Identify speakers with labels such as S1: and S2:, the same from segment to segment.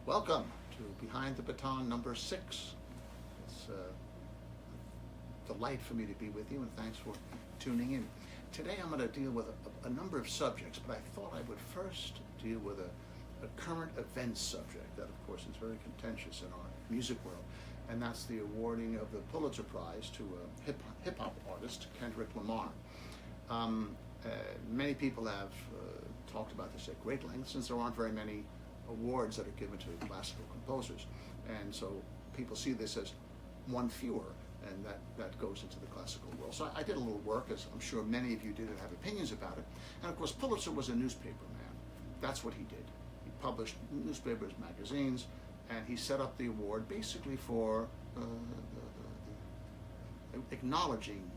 S1: Welcome to Behind the Baton number 6. It's a delight for me to be with you, and thanks for tuning in. Today I'm going to deal with a number of subjects, but I thought I would first deal with a current events subject that, of course, is very contentious in our music world, and that's the awarding of the Pulitzer Prize to a hip-hop artist, Kendrick Lamar. Many people have talked about this at great length, since there aren't very many awards that are given to classical composers, and so people see this as one fewer, and that goes into the classical world. So I did a little work, as I'm sure many of you did, and have opinions about it. And of course, Pulitzer was a newspaper man. That's what he did. He published newspapers, magazines, and he set up the award basically for acknowledging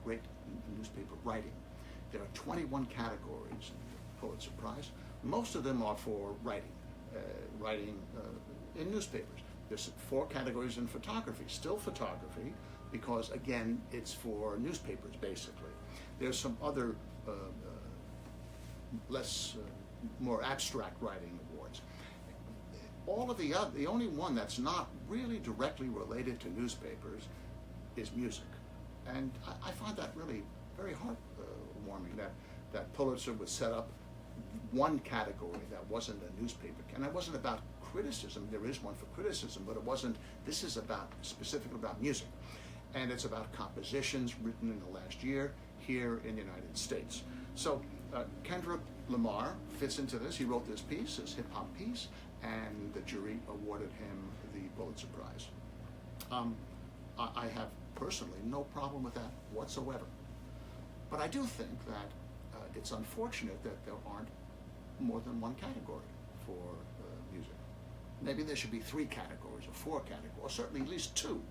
S1: great newspaper writing. There are 21 categories in the Pulitzer Prize. Most of them are for writing in newspapers. There's 4 categories in photography, still photography, because again, it's for newspapers basically. There's some other more abstract writing awards. All of the only one that's not really directly related to newspapers is music. And I find that really very heartwarming that Pulitzer would set up one category that wasn't a newspaper, and it wasn't about criticism. There is one for criticism, but it wasn't. This is specifically about music, and it's about compositions written in the last year here in the United States. So Kendrick Lamar fits into this. He wrote this piece, this hip-hop piece, and the jury awarded him the Pulitzer Prize. I have personally no problem with that whatsoever, but I do think that it's unfortunate that there aren't more than one category for music. Maybe there should be 3 categories or 4 categories, or certainly at least 2.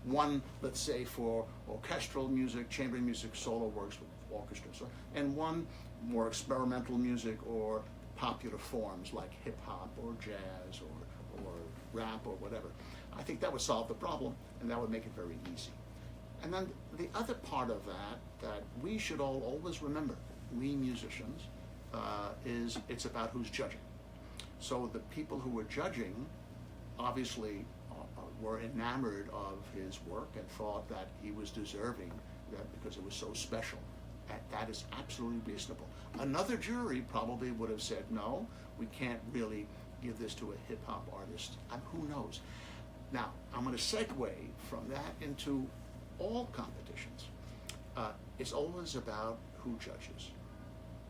S1: One, let's say, for orchestral music, chamber music, solo works with orchestras, and one more experimental music or popular forms like hip-hop or jazz or rap or whatever. I think that would solve the problem, and that would make it very easy. And then the other part of that we should all always remember, we musicians, is it's about who's judging. So the people who were judging obviously were enamored of his work and thought that he was deserving that because it was so special. That is absolutely reasonable. Another jury probably would have said, no, we can't really give this to a hip-hop artist. Who knows? Now, I'm going to segue from that into all competitions. It's always about who judges.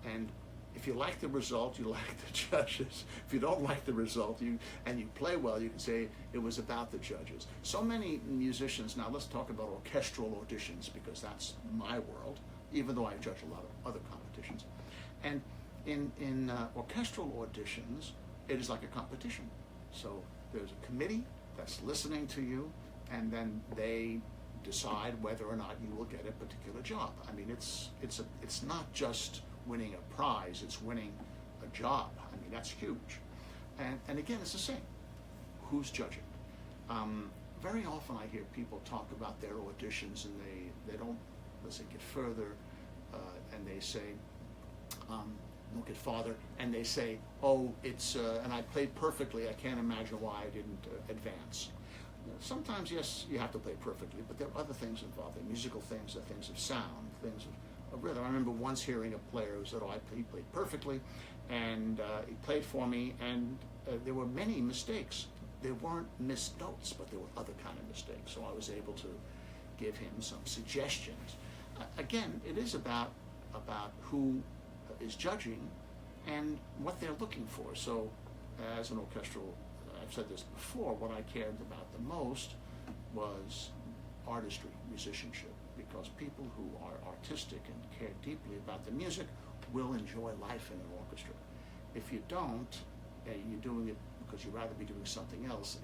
S1: And if you like the result, you like the judges. If you don't like the result and you play well, you can say it was about the judges. So many musicians, now let's talk about orchestral auditions, because that's my world, even though I judge a lot of other competitions. And in orchestral auditions, it is like a competition. So there's a committee that's listening to you, and then they decide whether or not you will get a particular job. I mean, it's not just winning a prize, it's winning a job. I mean, that's huge. And again, it's the same. Who's judging? Very often I hear people talk about their auditions, and they don't, let's say, get further, and they say, don't get farther, and they say, oh, it's, and I played perfectly, I can't imagine why I didn't advance. Sometimes, yes, you have to play perfectly, but there are other things involved. There are musical things, there are things of sound, things of rhythm. I remember once hearing a player who said, oh, he played perfectly, and he played for me, and there were many mistakes. There weren't missed notes, but there were other kind of mistakes, so I was able to give him some suggestions. Again, it is about who is judging and what they're looking for. So as an orchestral, I've said this before, what I cared about the most was artistry, musicianship, because people who are artistic and care deeply about the music will enjoy life in an orchestra. If you don't, you're doing it because you'd rather be doing something else,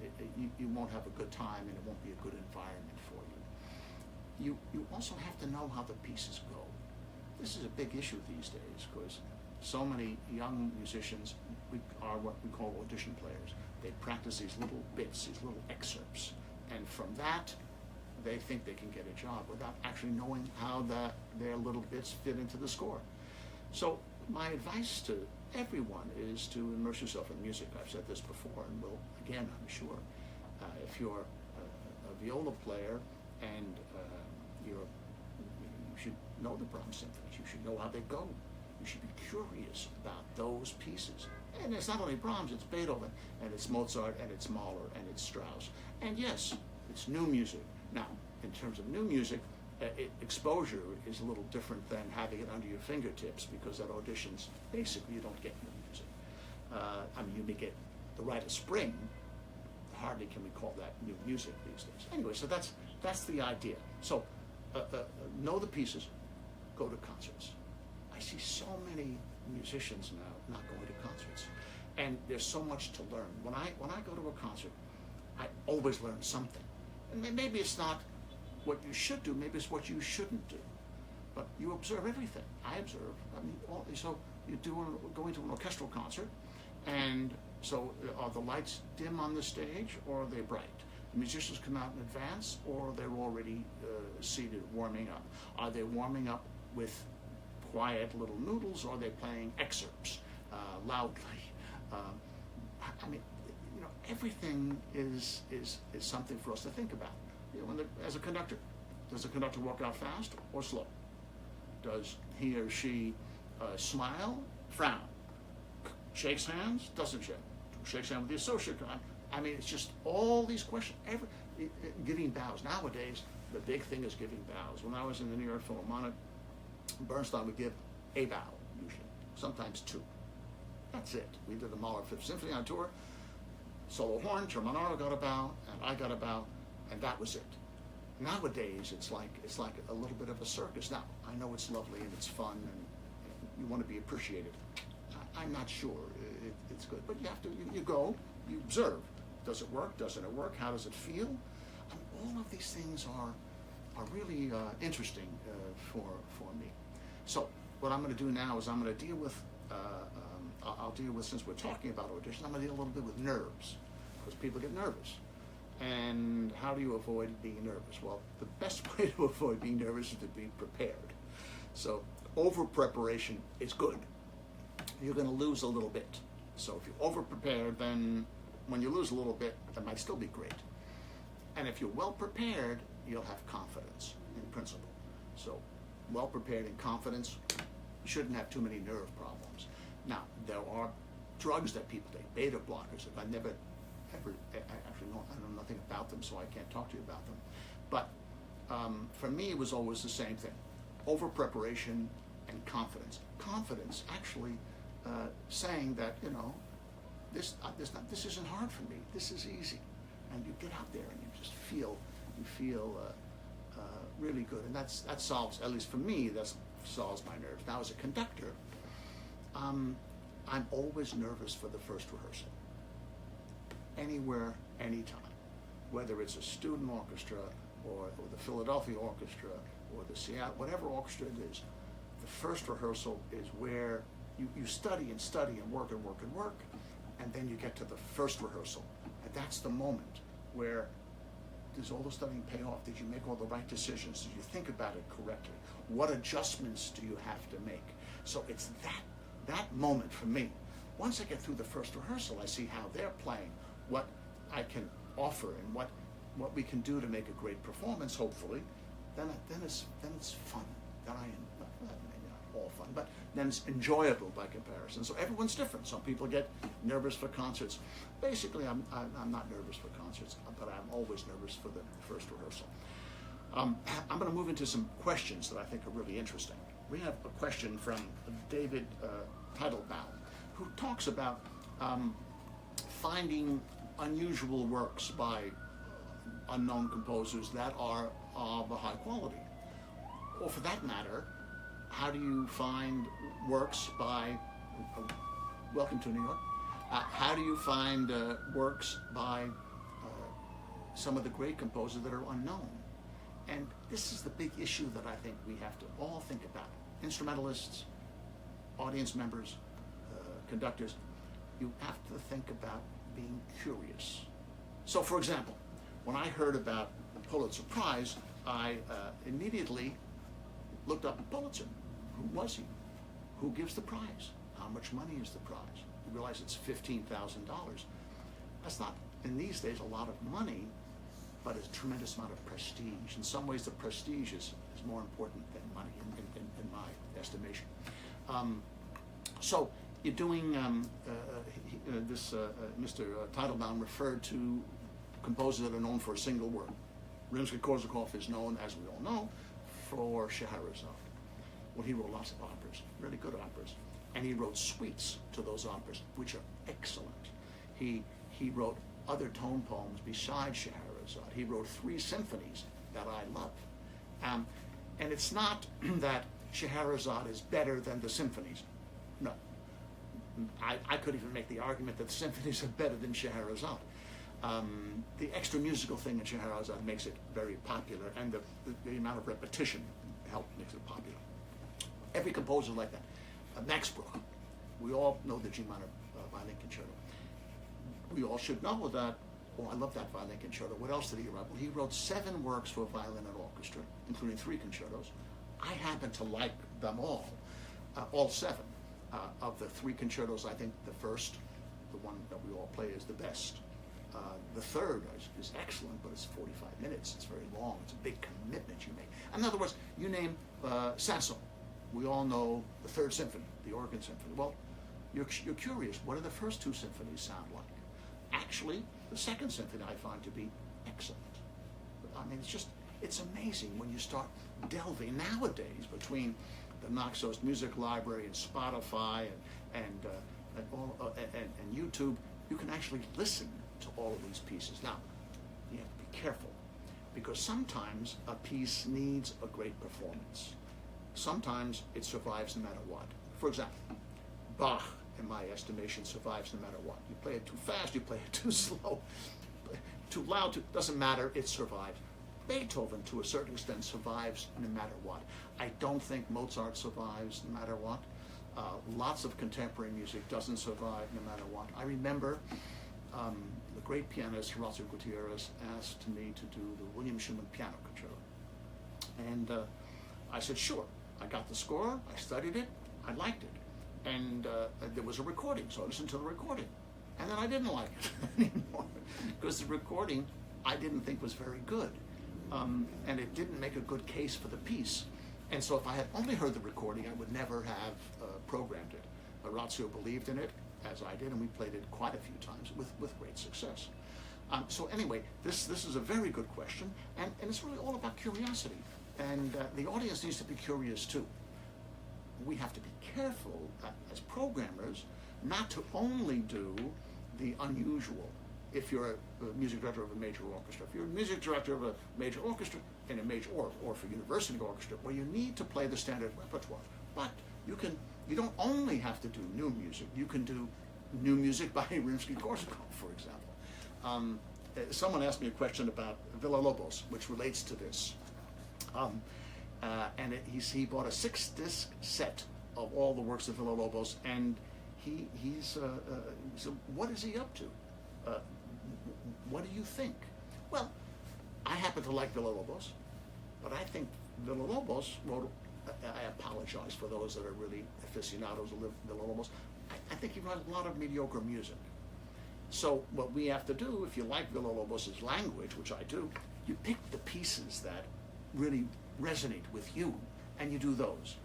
S1: you won't have a good time, and it won't be a good environment for you. You also have to know how the pieces go. This is a big issue these days, because so many young musicians are what we call audition players. They practice these little bits, these little excerpts, and from that, they think they can get a job without actually knowing how their little bits fit into the score. So my advice to everyone is to immerse yourself in music. I've said this before, and will again, I'm sure. If you're a viola player and you should know the Brahms symphonies. You should know how they go. You should be curious about those pieces. And it's not only Brahms, it's Beethoven, and it's Mozart, and it's Mahler, and it's Strauss. And yes, it's new music. Now, in terms of new music, exposure is a little different than having it under your fingertips, because at auditions, basically, you don't get new music. I mean, you may get The Rite of Spring. Hardly can we call that new music these days. Anyway, so that's the idea. So know the pieces, go to concerts. I see so many musicians now not going to concerts, and there's so much to learn. When I go to a concert, I always learn something. And maybe it's not what you should do, maybe it's what you shouldn't do, but you observe everything. I observe. I mean, so you going to an orchestral concert, and so are the lights dim on the stage, or are they bright? The musicians come out in advance, or they're already seated warming up? Are they warming up with quiet little noodles, or are they playing excerpts loudly? I mean, you know, everything is something for us to think about. You know, as a conductor, does the conductor walk out fast or slow? Does he or she smile, frown, shakes hands, doesn't shake, shakes hands with the associate? I mean, it's just all these questions. Giving bows. Nowadays, the big thing is giving bows. When I was in the New York Philharmonic, Bernstein would give a bow, usually, sometimes two. That's it. We did the Mahler Fifth Symphony on tour. Solo horn, Germanaro got a bow, and I got a bow, and that was it. Nowadays, it's like a little bit of a circus. Now, I know it's lovely and it's fun, and you want to be appreciated. I'm not sure it's good, but you have to. You go, you observe. Does it work? Doesn't it work? How does it feel? And all of these things are really interesting for me. So what I'm going to do now is I'm going to deal with. I'll deal with, since we're talking about auditions, I'm going to deal a little bit with nerves, because people get nervous. And how do you avoid being nervous? Well, the best way to avoid being nervous is to be prepared. So over preparation is good. You're going to lose a little bit. So if you're over prepared, then when you lose a little bit, that might still be great. And if you're well prepared, you'll have confidence in principle. So well prepared and confidence, you shouldn't have too many nerve problems. Now, there are drugs that people take, beta blockers. If I never ever, actually I know nothing about them, so I can't talk to you about them. But for me, it was always the same thing: over preparation and confidence. Confidence, actually, saying that, you know, this isn't hard for me. This is easy, and you get out there and you just feel really good, and that solves, at least for me, that solves my nerves. Now, as a conductor, I'm always nervous for the first rehearsal. Anywhere, anytime. Whether it's a student orchestra or the Philadelphia Orchestra or the Seattle, whatever orchestra it is, the first rehearsal is where you study and study and work and work and work, and then you get to the first rehearsal. And that's the moment where does all the studying pay off? Did you make all the right decisions? Did you think about it correctly? What adjustments do you have to make? So it's that moment for me. Once I get through the first rehearsal, I see how they're playing, what I can offer, and what we can do to make a great performance, hopefully. Then it's fun. Then maybe not all fun, but then it's enjoyable by comparison. So everyone's different. Some people get nervous for concerts. Basically, I'm not nervous for concerts, but I'm always nervous for the first rehearsal. I'm going to move into some questions that I think are really interesting. We have a question from David Teitelbaum, who talks about finding unusual works by unknown composers that are of a high quality. Or for that matter, how do you find works by, welcome to New York, how do you find works by some of the great composers that are unknown? And this is the big issue that I think we have to all think about. Instrumentalists, audience members, conductors, you have to think about being curious. So, for example, when I heard about the Pulitzer Prize, I immediately looked up Pulitzer. Who was he? Who gives the prize? How how much money is the prize? You realize it's $15,000. That's not, in these days, a lot of money, but it's a tremendous amount of prestige. In some ways, the prestige is more important than money, in my estimation. So you're doing, Mr. Teitelbaum referred to composers that are known for a single word. Rimsky-Korsakov is known, as we all know, for Scheherazade. Well, he wrote lots of operas, really good operas, and he wrote suites to those operas, which are excellent. He wrote other tone poems besides Scheherazade. He wrote 3 symphonies that I love. And it's not that Scheherazade is better than the symphonies. No. I could even make the argument that the symphonies are better than Scheherazade. The extra musical thing in Scheherazade makes it very popular, and the amount of repetition makes it popular. Every composer like that. Max Bruch, we all know the G minor violin concerto. We all should know that, I love that violin concerto. What else did he write? Well, he wrote 7 works for violin and orchestra, including 3 concertos. I happen to like them all 7. Of the 3 concertos, I think the first, the one that we all play, is the best. The third is excellent, but it's 45 minutes. It's very long. It's a big commitment you make. In other words, you name Saint-Saëns. We all know the 3rd symphony, the organ symphony. Well, you're curious, what do the first 2 symphonies sound like? Actually, the 2nd symphony I find to be excellent. I mean, it's amazing when you start delving nowadays between the Naxos Music Library and Spotify and YouTube. You can actually listen to all of these pieces. Now, you have to be careful, because sometimes a piece needs a great performance. Sometimes it survives no matter what. For example, Bach, in my estimation, survives no matter what. You play it too fast, you play it too slow, too loud, doesn't matter, it survives. Beethoven, to a certain extent, survives no matter what. I don't think Mozart survives no matter what. Lots of contemporary music doesn't survive no matter what. I remember the great pianist Horacio Gutierrez asked me to do the William Schumann piano concerto. And I said, sure. I got the score, I studied it, I liked it. And there was a recording, so I listened to the recording. And then I didn't like it anymore, because the recording I didn't think was very good. And it didn't make a good case for the piece. And so if I had only heard the recording, I would never have programmed it. Horacio believed in it, as I did, and we played it quite a few times with great success. So anyway, this is a very good question, and it's really all about curiosity. And the audience needs to be curious too. We have to be careful as programmers not to only do the unusual. If you're a music director of a major orchestra, if you're a music director of a major orchestra in a major or for university orchestra, well, you need to play the standard repertoire. But you don't only have to do new music. You can do new music by Rimsky-Korsakov, for example. Someone asked me a question about Villa-Lobos, which relates to this. He bought a 6-disc set of all the works of Villa-Lobos, and he's so what is he up to? What do you think? Well, I happen to like Villa-Lobos, but I think Villa-Lobos wrote, I apologize for those that are really aficionados of Villa-Lobos, I think he wrote a lot of mediocre music. So what we have to do, if you like Villa-Lobos' language, which I do, you pick the pieces that really resonate with you, and you do those.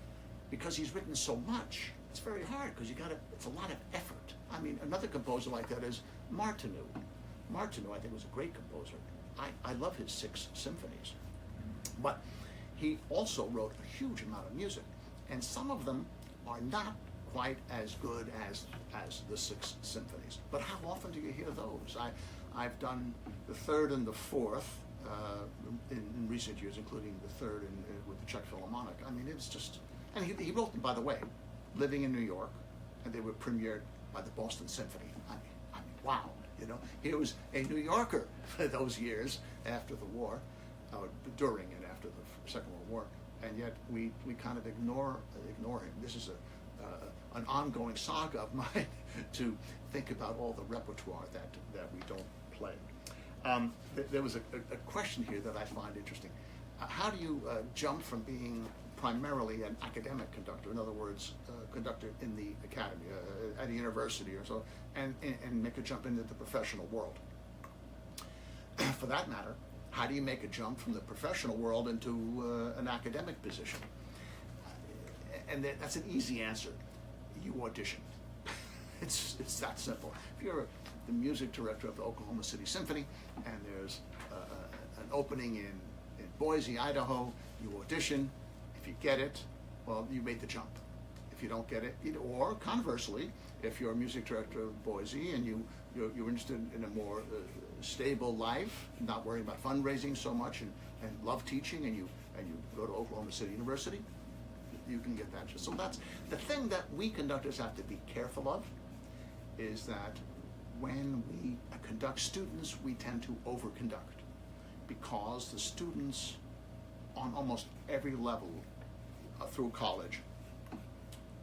S1: Because he's written so much, it's very hard, because it's a lot of effort. I mean, another composer like that is Martinu. Martinu, I think, was a great composer. I love his 6 symphonies. But he also wrote a huge amount of music, and some of them are not quite as good as the 6 symphonies. But how often do you hear those? I've done the 3rd and the 4th in recent years, including the 3rd with the Czech Philharmonic. I mean, it's just, and he wrote them, by the way, living in New York, and they were premiered by the Boston Symphony. I mean, wow, you know, he was a New Yorker for those years after the war, during and after the Second World War, and yet we kind of ignore him. This is an ongoing saga of mine to think about all the repertoire that we don't play. There was a question here that I find interesting. How do you jump from being primarily an academic conductor, in other words, conductor in the academy, at a university or so, and make a jump into the professional world. For that matter, how do you make a jump from the professional world into an academic position? And that's an easy answer. You audition. It's that simple. If you're the music director of the Oklahoma City Symphony and there's an opening in Boise, Idaho, you audition. If you get it, well, you made the jump. If you don't get it, or conversely, if you're a music director of Boise and you're interested in a more stable life, not worrying about fundraising so much, and love teaching, and you go to Oklahoma City University, you can get that. So that's the thing that we conductors have to be careful of, is that when we conduct students, we tend to overconduct, because the students on almost every level through college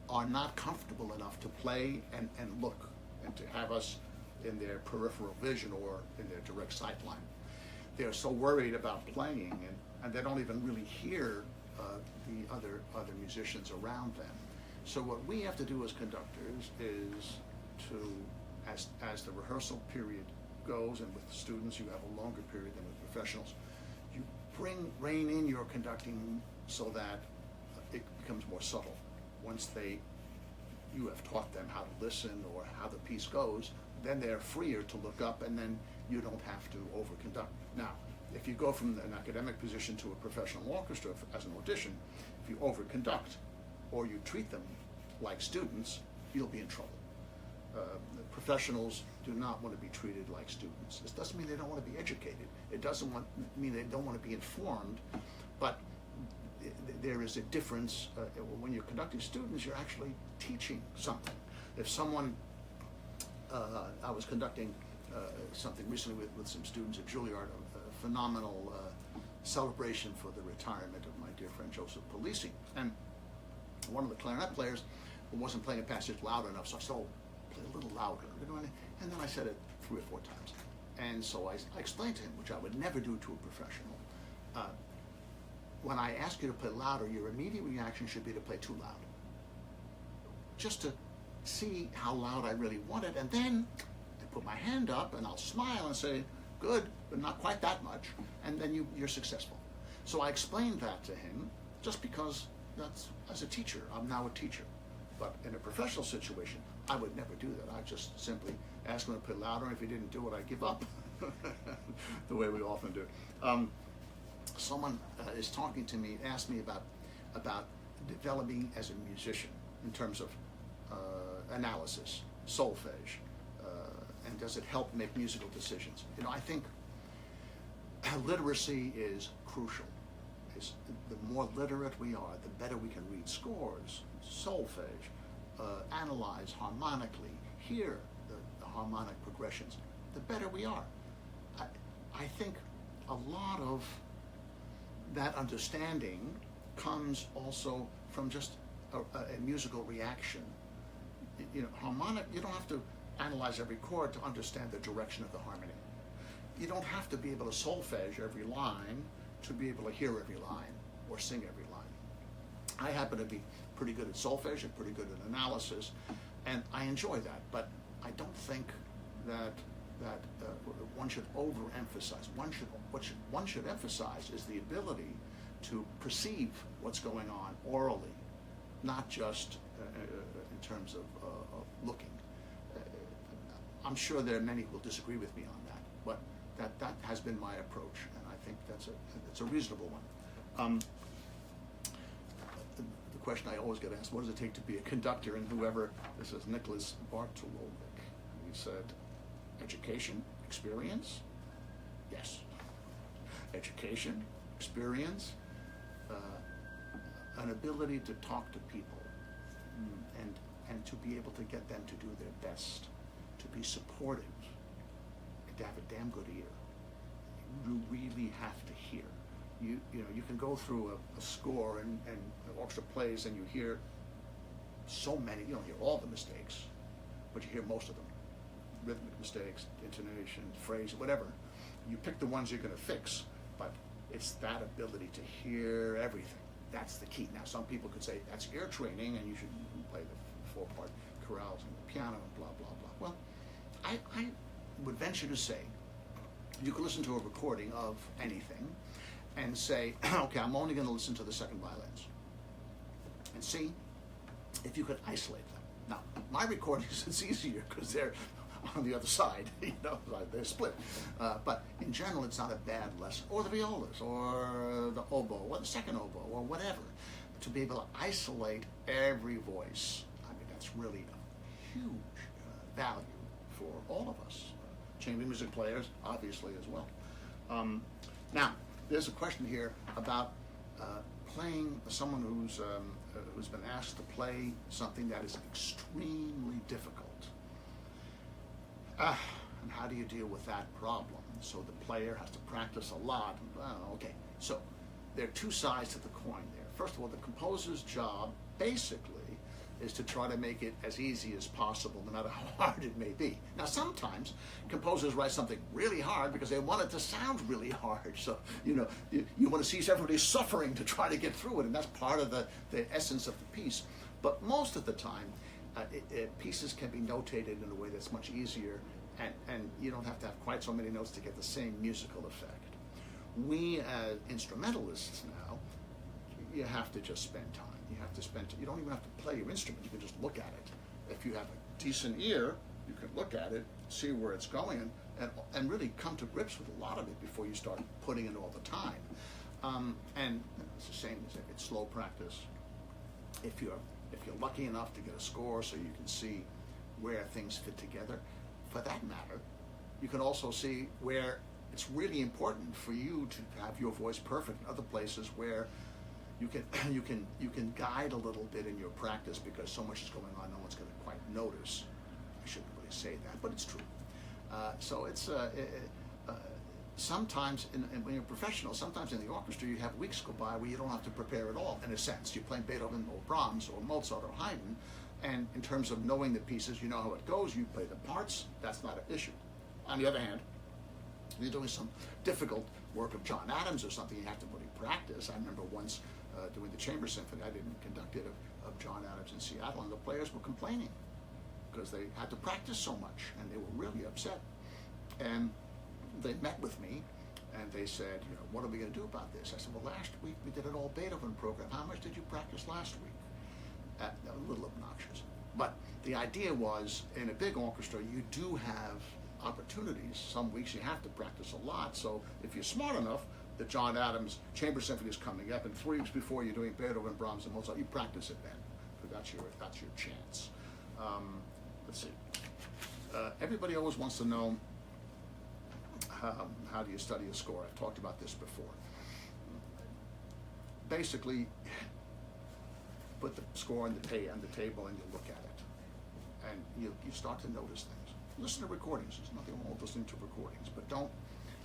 S1: are not comfortable enough to play and look and to have us in their peripheral vision or in their direct sight line. They're so worried about playing, and they don't even really hear the other musicians around them. So what we have to do as conductors is to, as the rehearsal period goes, and with the students you have a longer period than with professionals, you rein in your conducting so that it becomes more subtle. Once you have taught them how to listen or how the piece goes, then they're freer to look up, and then you don't have to overconduct. Now, if you go from an academic position to a professional orchestra as an audition, if you overconduct or you treat them like students, you'll be in trouble. Professionals do not want to be treated like students. This doesn't mean they don't want to be educated. It doesn't mean they don't want to be informed, but there is a difference. When you're conducting students, you're actually teaching something. If someone, I was conducting something recently with some students at Juilliard, a phenomenal celebration for the retirement of my dear friend Joseph Polisi. And one of the clarinet players wasn't playing a passage loud enough, so I said, play a little louder. And then I said it 3 or 4 times. And so I explained to him, which I would never do to a professional. When I ask you to play louder, your immediate reaction should be to play too loud. Just to see how loud I really want it, and then I put my hand up and I'll smile and say, good, but not quite that much, and then you're successful. So I explained that to him, just because that's, as a teacher, I'm now a teacher. But in a professional situation, I would never do that. I just simply ask him to play louder, and if he didn't do it, I give up, the way we often do. Someone is talking to me, asked me about developing as a musician in terms of analysis, solfege, and does it help make musical decisions? I think literacy is crucial. The more literate we are, the better we can read scores, solfege, analyze harmonically, hear the harmonic progressions, the better we are. I think a lot of that understanding comes also from just a musical reaction. Harmonic, you don't have to analyze every chord to understand the direction of the harmony. You don't have to be able to solfege every line to be able to hear every line or sing every line. I happen to be pretty good at solfege and pretty good at analysis, and I enjoy that, but I don't think that one should overemphasize. One should emphasize is the ability to perceive what's going on orally, not just in terms of looking. I'm sure there are many who will disagree with me on that, but that has been my approach, and I think that's a reasonable one. The question I always get asked, what does it take to be a conductor? And this is Nicholas Bartolovic. He said, education, experience, yes. Education, experience, an ability to talk to people, and to be able to get them to do their best, to be supportive, and to have a damn good ear. You really have to hear. You can go through a score and an orchestra plays, and you hear so many. You don't hear all the mistakes, but you hear most of them. Rhythmic mistakes, intonation, phrase, whatever. You pick the ones you're going to fix, but it's that ability to hear everything that's the key. Now, some people could say that's ear training, and you should play the 4-part chorales and the piano and blah blah blah. Well, I would venture to say you could listen to a recording of anything and say, okay, I'm only going to listen to the second violins, and see if you could isolate them. Now, my recordings, it's easier because they're on the other side, like they're split. But in general, it's not a bad lesson. Or the violas, or the oboe, or the second oboe, or whatever. To be able to isolate every voice, I mean, that's really a huge value for all of us. Chamber music players, obviously, as well. Now, there's a question here about playing someone who's been asked to play something that is extremely difficult. And how do you deal with that problem? So the player has to practice a lot. Okay, so there are two sides to the coin there. First of all, the composer's job basically is to try to make it as easy as possible, no matter how hard it may be. Now, sometimes composers write something really hard because they want it to sound really hard. So, you want to see everybody suffering to try to get through it, and that's part of the essence of the piece. But most of the time, pieces can be notated in a way that's much easier, and you don't have to have quite so many notes to get the same musical effect. We, as instrumentalists now, you have to just spend time. You don't even have to play your instrument, you can just look at it. If you have a decent ear, you can look at it, see where it's going, and really come to grips with a lot of it before you start putting it all the time. And it's the same as if it's slow practice. If you're lucky enough to get a score so you can see where things fit together, for that matter, you can also see where it's really important for you to have your voice perfect in other places where you can guide a little bit in your practice because so much is going on, no one's going to quite notice. I shouldn't really say that, but it's true. So it's sometimes when you're professional, sometimes in the orchestra you have weeks go by where you don't have to prepare at all. In a sense, you're playing Beethoven or Brahms or Mozart or Haydn, and in terms of knowing the pieces, you know how it goes. You play the parts. That's not an issue. On the other hand, you're doing some difficult work of John Adams or something, you have to really practice. I remember once doing the Chamber Symphony, I didn't conduct it, of John Adams in Seattle, and the players were complaining because they had to practice so much, and they were really upset. And they met with me, and they said, what are we going to do about this? I said, well, last week we did an all Beethoven program. How much did you practice last week? A little obnoxious. But the idea was, in a big orchestra, you do have opportunities. Some weeks you have to practice a lot, so if you're smart enough, the John Adams Chamber Symphony is coming up, and 3 weeks before you're doing Beethoven, Brahms, and Mozart, you practice it then, because that's your chance. Let's see. Everybody always wants to know how do you study a score. I've talked about this before. Basically, put the score on the table and you look at it, and you start to notice things. Listen to recordings. There's nothing wrong with listening to recordings, but don't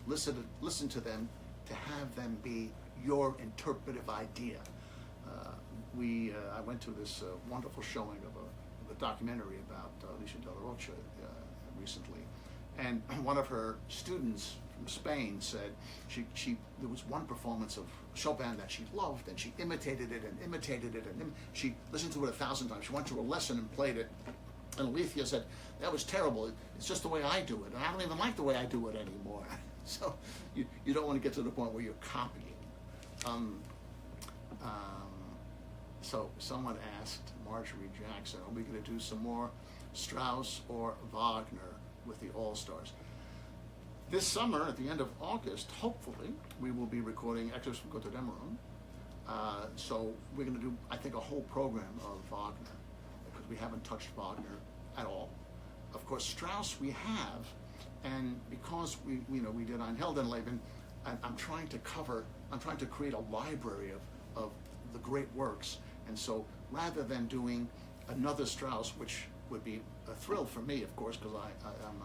S1: listen to them to have them be your interpretive idea. I went to this wonderful showing of a documentary about Alicia de la Rocha recently, and one of her students from Spain said there was one performance of Chopin that she loved, and she imitated it, and she listened to it 1,000 times. She went to a lesson and played it, and Alicia said, that was terrible. It's just the way I do it, and I don't even like the way I do it anymore. So you don't want to get to the point where you're copying. So someone asked Marjorie Jackson, are we going to do some more Strauss or Wagner with the All-Stars? This summer, at the end of August, hopefully, we will be recording Excerpts from Götterdämmerung. So we're going to do, I think, a whole program of Wagner, because we haven't touched Wagner at all. Of course, Strauss we have, and because we did Ein Heldenleben, I'm trying to create a library of the great works. And so rather than doing another Strauss, which would be a thrill for me, of course, because I'm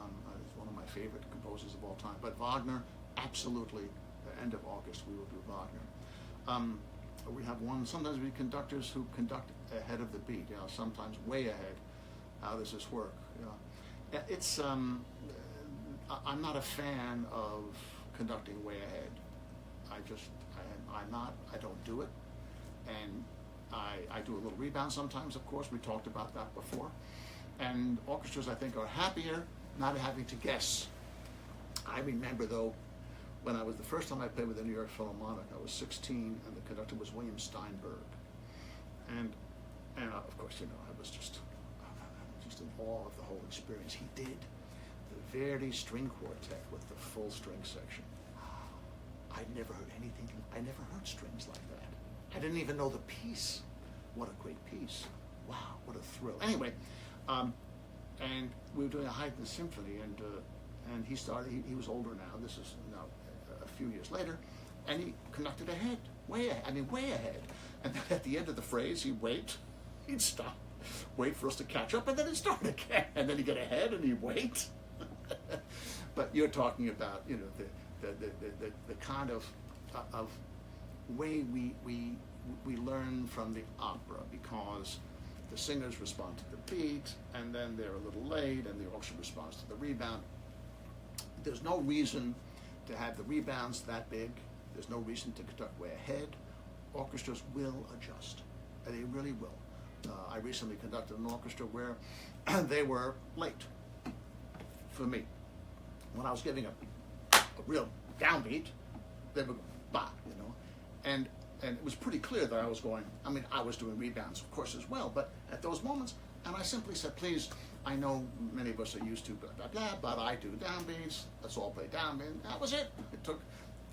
S1: one of my favorite composers of all time, but Wagner, absolutely, the end of August, we will do Wagner. We have sometimes we conductors who conduct ahead of the beat, sometimes way ahead. How does this work? It's, I'm not a fan of conducting way ahead. I don't do it. and I do a little rebound sometimes, of course. We talked about that before. And orchestras, I think, are happier not having to guess. I remember, though, when I was the first time I played with the New York Philharmonic, I was 16, and the conductor was William Steinberg. And of course, you know, I was just in awe of the whole experience. He did the Verdi string quartet with the full string section. I'd never heard anything. I never heard strings like that. I didn't even know the piece. What a great piece! Wow, what a thrill. Anyway, and we were doing a Haydn symphony, and he started. He was older now. This is now a few years later, and he conducted ahead, way ahead. I mean, way ahead. And then at the end of the phrase, he'd stop, wait for us to catch up, and then he'd start again. And then he'd get ahead, and he'd wait. But you're talking about, you know, the kind of way we learn from the opera, because the singers respond to the beat, and then they're a little late, and the orchestra responds to the rebound. There's no reason to have the rebounds that big. There's no reason to conduct way ahead. Orchestras will adjust. They really will. I recently conducted an orchestra where they were late for me. When I was giving a real downbeat, they would go, bah, you know. And it was pretty clear that I was going, I mean, I was doing rebounds, of course, as well, but at those moments, and I simply said, please, I know many of us are used to blah, blah, blah, but I do downbeats. Let's all play downbeat. That was it. It took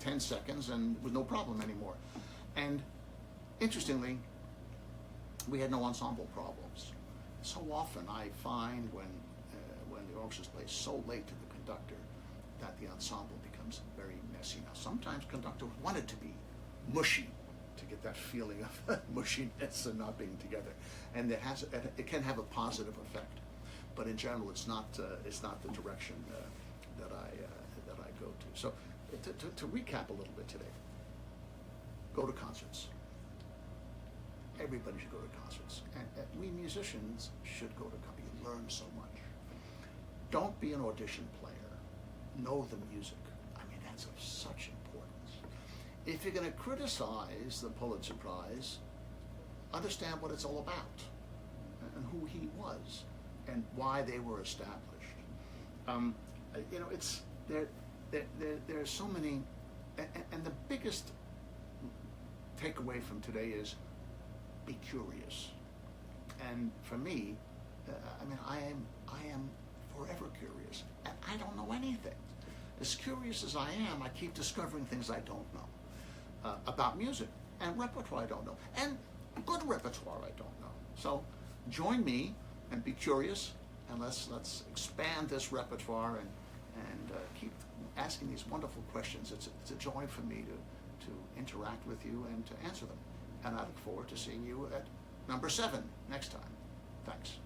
S1: 10 seconds, and it was no problem anymore. And interestingly, we had no ensemble problems. So often I find when the orchestra plays so late to the conductor that the ensemble becomes very messy. Now, sometimes conductors want it to be mushy, to get that feeling of mushiness and not being together, and it can have a positive effect. But in general, it's not the direction that I go to. So, to recap a little bit today, go to concerts. Everybody should go to concerts, and we musicians should go to concerts. You learn so much. Don't be an audition player. Know the music. I mean, that's of such importance. If you're going to criticize the Pulitzer Prize, understand what it's all about, and who he was, and why they were established. You know, it's there's so many, and the biggest takeaway from today is be curious. And for me, I mean, I am forever curious, and I don't know anything. As curious as I am, I keep discovering things I don't know about music, and repertoire I don't know, and good repertoire I don't know. So join me and be curious, and let's expand this repertoire and keep asking these wonderful questions. It's a joy for me to interact with you and to answer them. And I look forward to seeing you at number 7 next time. Thanks.